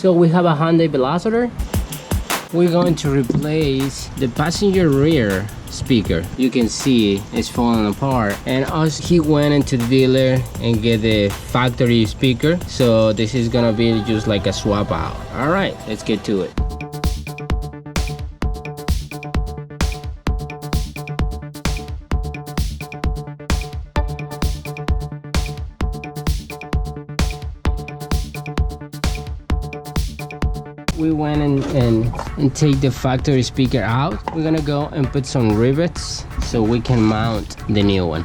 So we have a Hyundai Veloster. We're going to replace the passenger rear speaker. You can see it's falling apart, and also he went into the dealer and get the factory speaker, so this is gonna be just like a swap out. All right, let's get to it. We went and take the factory speaker out. We're gonna go and put some rivets so we can mount the new one.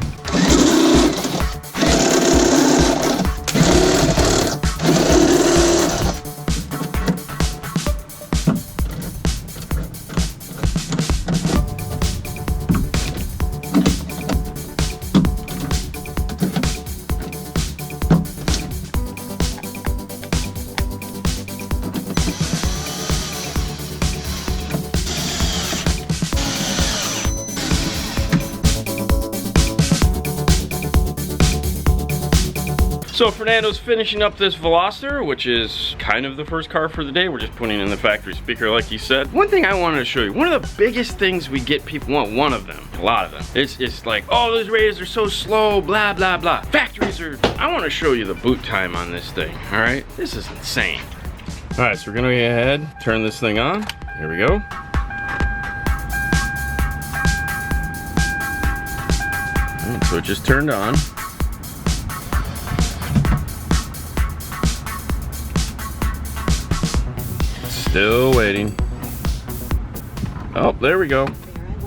So Fernando's finishing up this Veloster, which is kind of the first car for the day. We're just putting in the factory speaker like he said. One thing I wanted to show you, one of the biggest things we get people want, one of them, a lot of them, it's like, oh, those radios are so slow, blah, blah, blah. Factories are, I want to show you the boot time on this thing, all right? This is insane. All right, so we're gonna go ahead, turn this thing on. Here we go. All right, so it just turned on. Still waiting. Oh, there we go.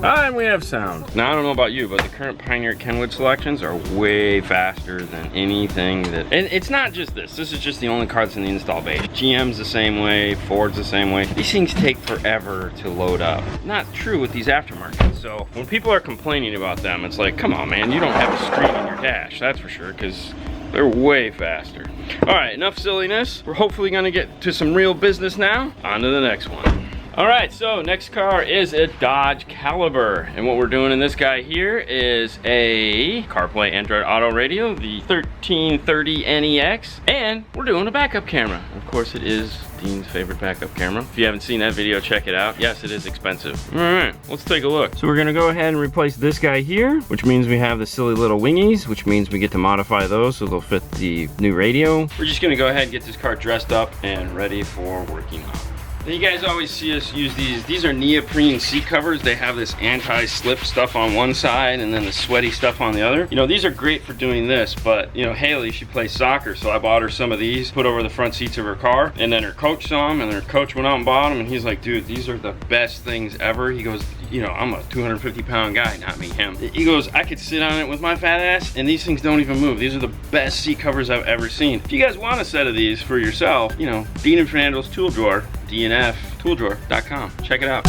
And we have sound. Now, I don't know about you, but the current Pioneer Kenwood selections are way faster than anything that... And it's not just this. This is just the only car that's in the install base. GM's the same way. Ford's the same way. These things take forever to load up. Not true with these aftermarkets. So when people are complaining about them, it's like, come on, man. You don't have a screen on your dash. That's for sure, because they're way faster. All right, enough silliness. We're hopefully gonna get to some real business now. On to the next one. All right, so next car is a Dodge Caliber. And what we're doing in this guy here is a CarPlay Android Auto radio, the 1330 NEX, and we're doing a backup camera. Of course, it is Dean's favorite backup camera. If you haven't seen that video, check it out. Yes, it is expensive. All right, let's take a look. So we're gonna go ahead and replace this guy here, which means we have the silly little wingies, which means we get to modify those so they'll fit the new radio. We're just gonna go ahead and get this car dressed up and ready for working on. You guys always see us use these. These are neoprene seat covers. They have this anti-slip stuff on one side and then the sweaty stuff on the other. You know, these are great for doing this, but you know, Haley, she plays soccer, so I bought her some of these, put over the front seats of her car, and then her coach saw them, and her coach went out and bought them, and he's like, dude, these are the best things ever. He goes, you know, I'm a 250-pound guy, not me, him. He goes, I could sit on it with my fat ass, and these things don't even move. These are the best seat covers I've ever seen. If you guys want a set of these for yourself, you know, Dean and Fernando's Tool Drawer, dnftooldrower.com. Check it out.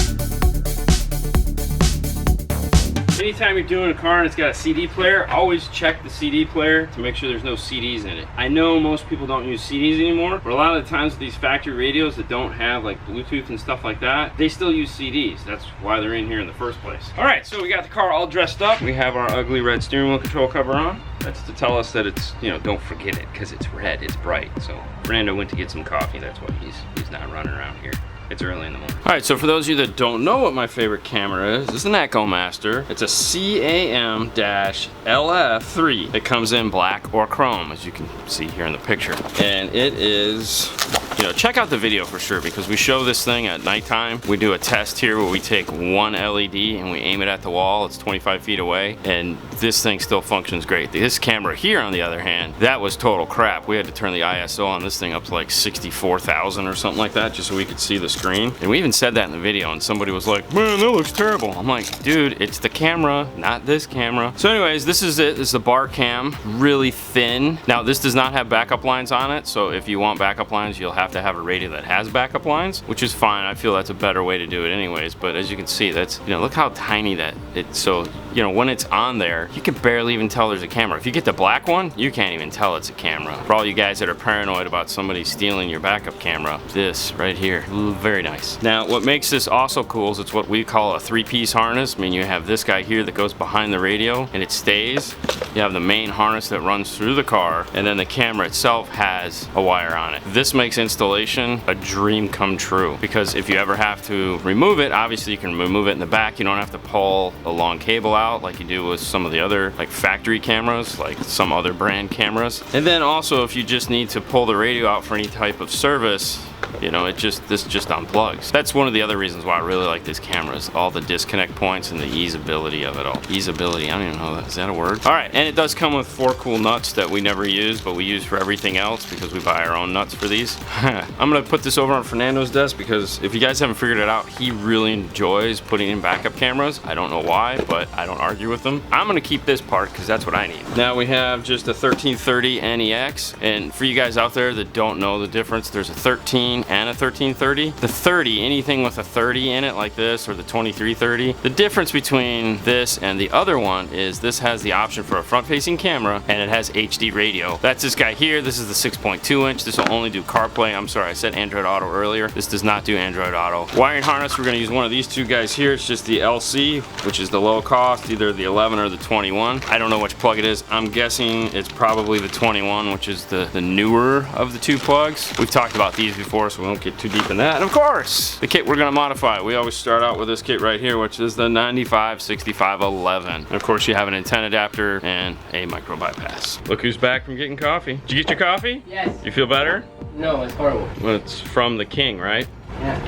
Anytime you're doing a car and it's got a CD player, always check the CD player to make sure there's no CDs in it. I know most people don't use CDs anymore, but a lot of the times with these factory radios that don't have like Bluetooth and stuff like that, they still use CDs. That's why they're in here in the first place. All right, so we got the car all dressed up. We have our ugly red steering wheel control cover on. That's to tell us that it's, you know, don't forget it, because it's red, it's bright. So Fernando went to get some coffee. That's why he's not running around here. It's early in the morning. All right, so for those of you that don't know what my favorite camera is, it's an Echo Master. It's a CAM-LF3. It comes in black or chrome, as you can see here in the picture. And it is, you know, check out the video for sure, because we show this thing at nighttime. We do a test here where we take one LED and we aim it at the wall. It's 25 feet away, and this thing still functions great. This camera here, on the other hand, that was total crap. We had to turn the ISO on this thing up to like 64,000 or something like that, just so we could see the screen. And we even said that in the video, and somebody was like, man, that looks terrible. I'm like, dude, it's the camera, not this camera. So anyways, this is it. This is the bar cam, really thin. Now, this does not have backup lines on it, so if you want backup lines, you'll have to have a radio that has backup lines, which is fine. I feel that's a better way to do it anyways, but as you can see, that's, you know, look how tiny that it's, so, you know, when it's on there, you can barely even tell there's a camera. If you get the black one, you can't even tell it's a camera. For all you guys that are paranoid about somebody stealing your backup camera, this right here, ooh, very nice. Now, what makes this also cool is it's what we call a three-piece harness. I mean, you have this guy here that goes behind the radio, and it stays. You have the main harness that runs through the car, and then the camera itself has a wire on it. This makes installation a dream come true, because if you ever have to remove it, obviously you can remove it in the back. You don't have to pull a long cable out like you do with some of the other like factory cameras, like some other brand cameras. And then also if you just need to pull the radio out for any type of service, you know, this just unplugs. That's one of the other reasons why I really like this camera, is all the disconnect points and the easeability of it all. Easeability, I don't even know, is that a word? All right, and it does come with 4 cool nuts that we never use, but we use for everything else because we buy our own nuts for these. I'm gonna put this over on Fernando's desk because if you guys haven't figured it out, he really enjoys putting in backup cameras. I don't know why, but I don't argue with him. I'm gonna keep this part because that's what I need. Now we have just a 1330 NEX, and for you guys out there that don't know the difference, there's a 13 and a 1330. The 30, anything with a 30 in it like this, or the 2330, the difference between this and the other one is this has the option for a front-facing camera and it has HD radio. That's this guy here. This is the 6.2 inch. This will only do CarPlay. I'm sorry, I said Android Auto earlier. This does not do Android Auto. Wiring harness, we're gonna use one of these two guys here. It's just the LC, which is the low cost, either the 11 or the 21. I don't know which plug it is. I'm guessing it's probably the 21, which is the newer of the two plugs. We've talked about these before, so we won't get too deep in that. And of course, the kit we're gonna modify. We always start out with this kit right here, which is the 956511. And of course, you have an antenna adapter and a micro bypass. Look who's back from getting coffee. Did you get your coffee? Yes. You feel better? No, it's horrible. Well, it's from the king, right? Yeah.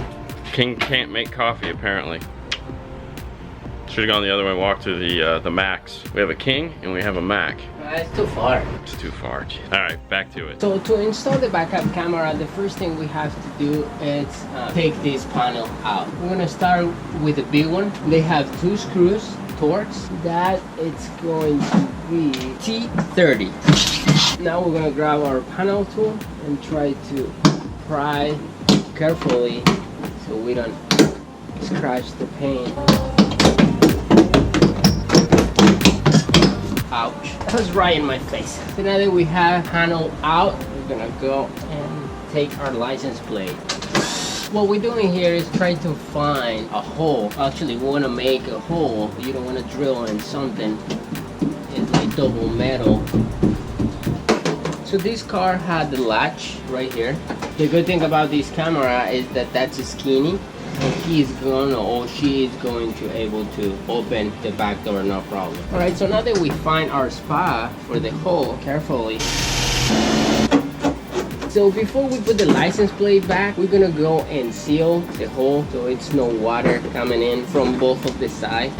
King can't make coffee, apparently. Should have gone the other way, walked to the Macs. We have a King and we have a Mac. It's too far. It's too far. All right, back to it. So to install the backup camera, the first thing we have to do is take this panel out. We're gonna start with the big one. They have 2 screws, Torx. That it's going to be T30. Now we're gonna grab our panel tool and try to pry carefully so we don't scratch the paint. Ouch, that was right in my face. So now that we have panel out, we're gonna go and take our license plate. What we're doing here is try to find a hole. Actually, we wanna make a hole. You don't wanna drill in something. It's like double metal. So this car had the latch right here. The good thing about this camera is that that's skinny. And he is going, or she is going to able to open the back door, no problem. All right, so now that we find our spot for the hole carefully. So before we put the license plate back, we're gonna go and seal the hole so it's no water coming in from both of the sides.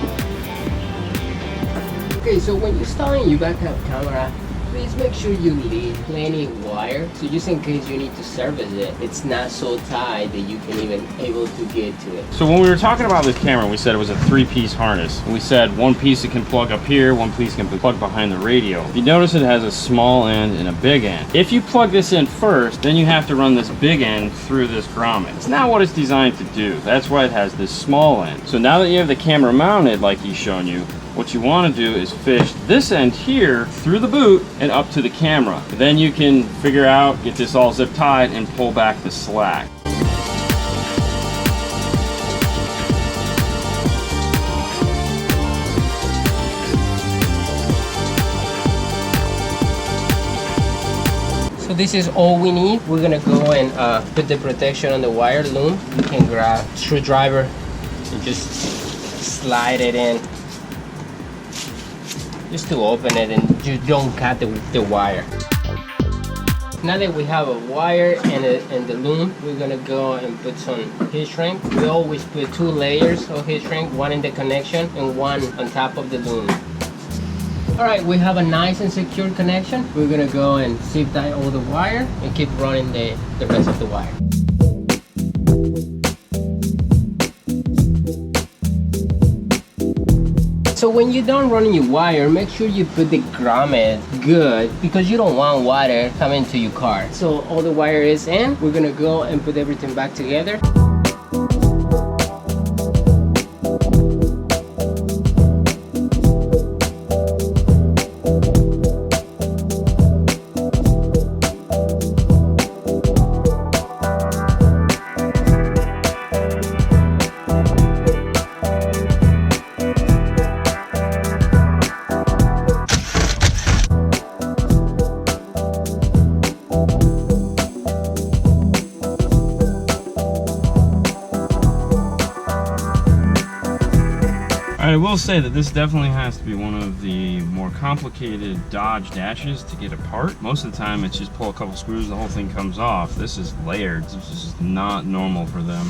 Okay, so when you're installing your backup camera, please make sure you leave plenty of wire, so just in case you need to service it, it's not so tight that you can even able to get to it. So when we were talking about this camera, we said it was a 3-piece harness. And we said one piece it can plug up here, one piece can plug behind the radio. You notice it has a small end and a big end. If you plug this in first, then you have to run this big end through this grommet. It's not what it's designed to do. That's why it has this small end. So now that you have the camera mounted like he's shown you, what you want to do is fish this end here through the boot and up to the camera. Then you can figure out, get this all zip tied and pull back the slack. So this is all we need. We're gonna go and put the protection on the wire loom. You can grab a screwdriver and just slide it in. Just to open it and you don't cut the wire. Now that we have a wire and the loom, we're gonna go and put some heat shrink. We always put 2 layers of heat shrink, one in the connection and one on top of the loom. All right, we have a nice and secure connection. We're gonna go and zip tie all the wire and keep running the rest of the wire. So when you're done running your wire, make sure you put the grommet good because you don't want water coming to your car. So all the wire is in. We're gonna go and put everything back together. I will say that this definitely has to be one of the more complicated Dodge dashes to get apart. Most of the time it's just pull a couple screws, the whole thing comes off. This is layered. This is not normal for them.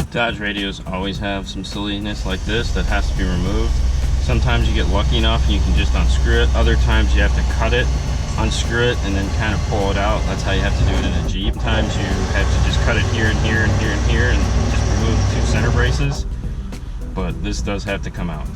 Dodge radios always have some silliness like this that has to be removed. Sometimes you get lucky enough and you can just unscrew it. Other times you have to cut it, unscrew it, and then kind of pull it out. That's how you have to do it in a Jeep. Sometimes you have to just cut it here and here and here and here and just remove the 2 center braces. But this does have to come out.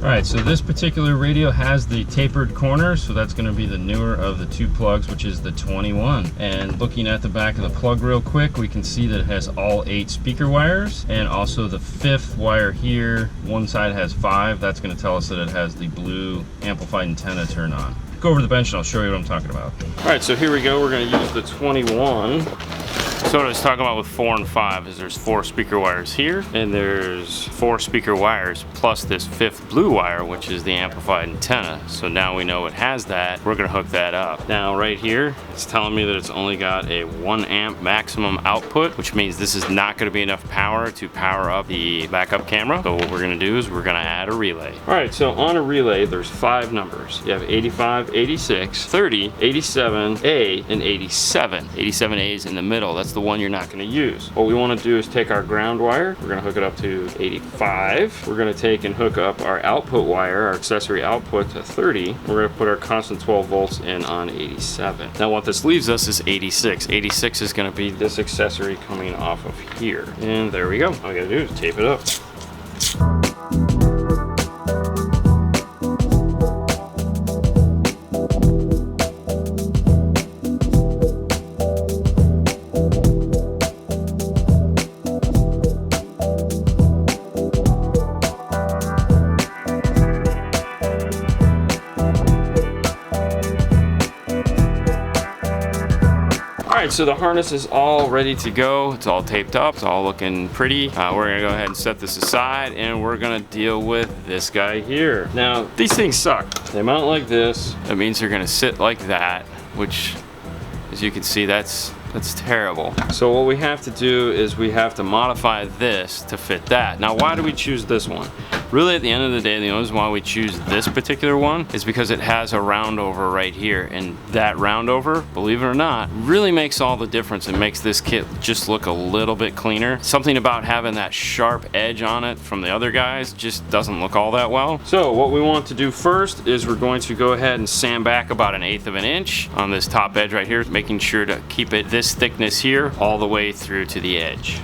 All right, so this particular radio has the tapered corner, so that's going to be the newer of the 2 plugs, which is the 21. And looking at the back of the plug real quick, we can see that it has all 8 speaker wires, and also the 5th wire here. One side has 5. That's going to tell us that it has the blue amplified antenna turned on. Go over to the bench and I'll show you what I'm talking about. All right, so here we go. We're going to use the 21. So what I was talking about with 4 and 5 is there's 4 speaker wires here, and there's 4 speaker wires plus this 5th blue wire, which is the amplified antenna. So now we know it has that. We're gonna hook that up. Now right here, it's telling me that it's only got a 1 amp maximum output, which means this is not gonna be enough power to power up the backup camera. So what we're gonna do is we're gonna add a relay. All right, so on a relay, there's 5 numbers. You have 85, 86, 30, 87A, and 87. 87A is in the middle. That's the one you're not going to use. What we want to do is take our ground wire, we're going to hook it up to 85. We're going to take and hook up our output wire, our accessory output, to 30. We're going to put our constant 12 volts in on 87. Now what this leaves us is 86. 86 is going to be this accessory coming off of here. And there we go. All we got to do is tape it up. Alright, so the harness is all ready to go. It's all taped up. It's all looking pretty. We're going to go ahead and set this aside, and we're going to deal with this guy here. Now, these things suck. They mount like this. That means they're going to sit like that, which, as you can see, that's terrible. So what we have to do is we have to modify this to fit that. Now, why do we choose this one? Really, at the end of the day, the only reason why we choose this particular one is because it has a round over right here, and that round over, believe it or not, really makes all the difference and makes this kit just look a little bit cleaner. Something about having that sharp edge on it from the other guys just doesn't look all that well. So what we want to do first is we're going to go ahead and sand back about 1/8 of an inch on this top edge right here, making sure to keep it this thickness here all the way through to the edge.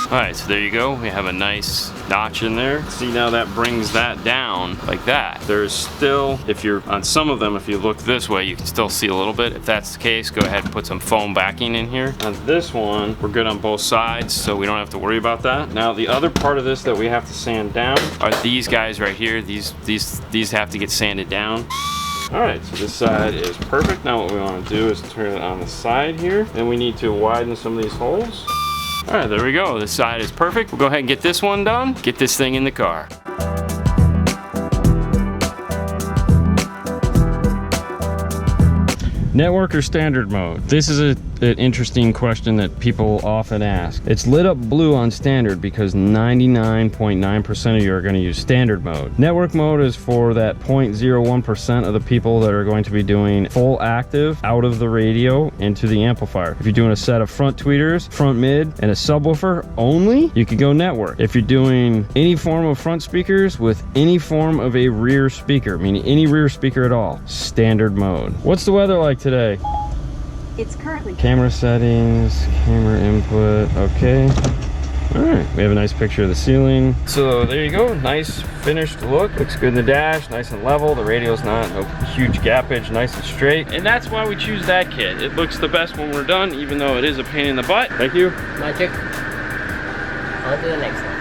Alright, so there you go. We have a nice notch in there. See, now that brings that down like that. There's still, if you're on some of them, if you look this way, you can still see a little bit. If that's the case, go ahead and put some foam backing in here. On this one, we're good on both sides, so we don't have to worry about that. Now, the other part of this that we have to sand down are these guys right here. These have to get sanded down. Alright, so this side is perfect. Now what we want to do is turn it on the side here, and we need to widen some of these holes. Alright, there we go. This side is perfect. We'll go ahead and get this one done. Get this thing in the car. Network or standard mode? This is an interesting question that people often ask. It's lit up blue on standard because 99.9% of you are going to use standard mode. Network mode is for that 0.01% of the people that are going to be doing full active out of the radio into the amplifier. If you're doing a set of front tweeters, front mid, and a subwoofer only, you could go network. If you're doing any form of front speakers with any form of a rear speaker, meaning any rear speaker at all, standard mode. What's the weather like today? It's currently camera settings, camera input, okay. All right, we have a nice picture of the ceiling. So there you go, nice finished look. Looks good in the dash, nice and level. The radio's not no huge gappage, nice and straight. And that's why we choose that kit. It looks the best when we're done, even though it is a pain in the butt. Thank you. Magic. On to the next one.